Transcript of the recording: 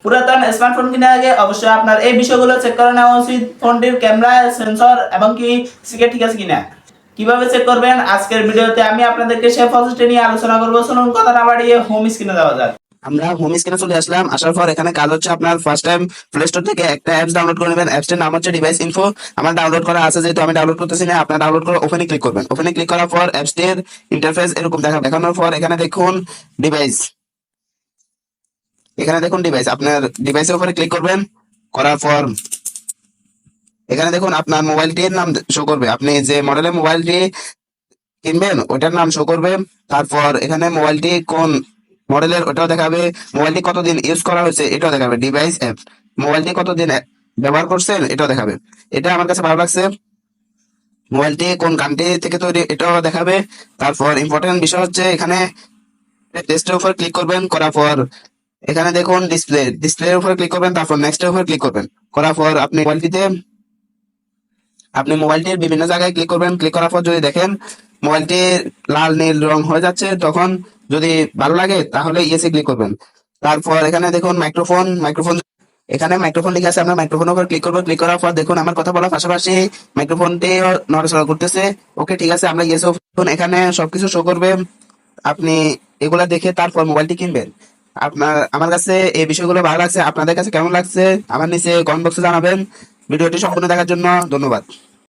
পুরাতন স্মার্টফোন কেনার আগে অবশ্যই আপনার এই বিষয়গুলো চেক করে নেওয়া উচিত। ফোনটির ক্যামেরা, সেন্সর এবং কি সিকিউরিটি ঠিক আছে কিনা। কিভাবে চেক করবেন আজকের ভিডিওতে আমি আপনাদেরকে সেই প্রসেসটি নিয়ে আলোচনা করব। শুনুন, কথা না বাড়িয়ে হোম স্ক্রিনে যাওয়া যাক। আমরা হোম স্ক্রিনে চলে আসলাম। আসার পর এখানে কাজ হচ্ছে আপনার ফার্স্ট টাইম প্লে স্টোর থেকে একটা অ্যাপস ডাউনলোড করে নেবেন। অ্যাপসটির নাম হচ্ছে ডিভাইস ইনফো। আমার ডাউনলোড করা আছে, যেহেতু আমি ডাউনলোড করতেছি না, আপনার ডাউনলোড করে ওপেনে ক্লিক করবেন। ওপেনে ক্লিক করার পর অ্যাপসটির ইন্টারফেস এরকম দেখানোর পর এখানে দেখুন ডিভাইস। এখানে দেখুন ডিভাইস, আপনার ডিভাইসের উপরে ক্লিক করবেন। করার পর এখানে দেখুন আপনার মোবাইলটির নাম শো করবে। আপনি যে মডেলের মোবাইলটি কিনবেন ওটার নাম শো করবে। তারপর এখানে মোবাইলটি কোন মডেলের ওটাও দেখাবে। মোবাইলটি কতদিন ইউজ করা হয়েছে এটাও দেখাবে। ডিভাইস অ্যাপ, মোবাইলটি কতদিন ব্যবহার করছেন এটাও দেখাবে। এটা আমার কাছে ভালো লাগছে। মোবাইলটি কোন কান্ট্রি থেকে তৈরি এটাও দেখাবে। তারপর ইম্পর্টেন্ট বিষয় হচ্ছে এখানে টেস্টের উপর ক্লিক করবেন। করার পর এখানে দেখুন ডিসপ্লের উপর ক্লিক করবেন। তারপর নেক্সটের উপর ক্লিক করবেন। করার পর আপনি মোবাইলটির বিভিন্ন জায়গায় ক্লিক করবেন। ক্লিক করার পর যদি দেখেন মোবাইলটি লাল নীল রং হয়ে যাচ্ছে, তখন যদি ভালো লাগে তাহলে ইয়েসে ক্লিক করবেন। তারপর এখানে দেখুন মাইক্রোফোন, এখানে মাইক্রোফোন লিখে আছে, আমরা মাইক্রোফোনের উপর ক্লিক করবো। ক্লিক করার পর দেখুন আমার কথা বলার পাশাপাশি মাইক্রোফোনটি নড়াচড়া করতেছে। ওকে, ঠিক আছে, আমরা ইয়েস। এখানে সবকিছু শো করবে। আপনি এগুলা দেখে তারপর মোবাইলটি কিনবেন। আমার কাছে এই বিষয়গুলো ভালো লাগছে। আপনাদের কাছে কেমন লাগছে আমার নিচে কমেন্ট বক্সে জানাবেন। ভিডিওটি সম্পূর্ণ দেখার জন্য ধন্যবাদ।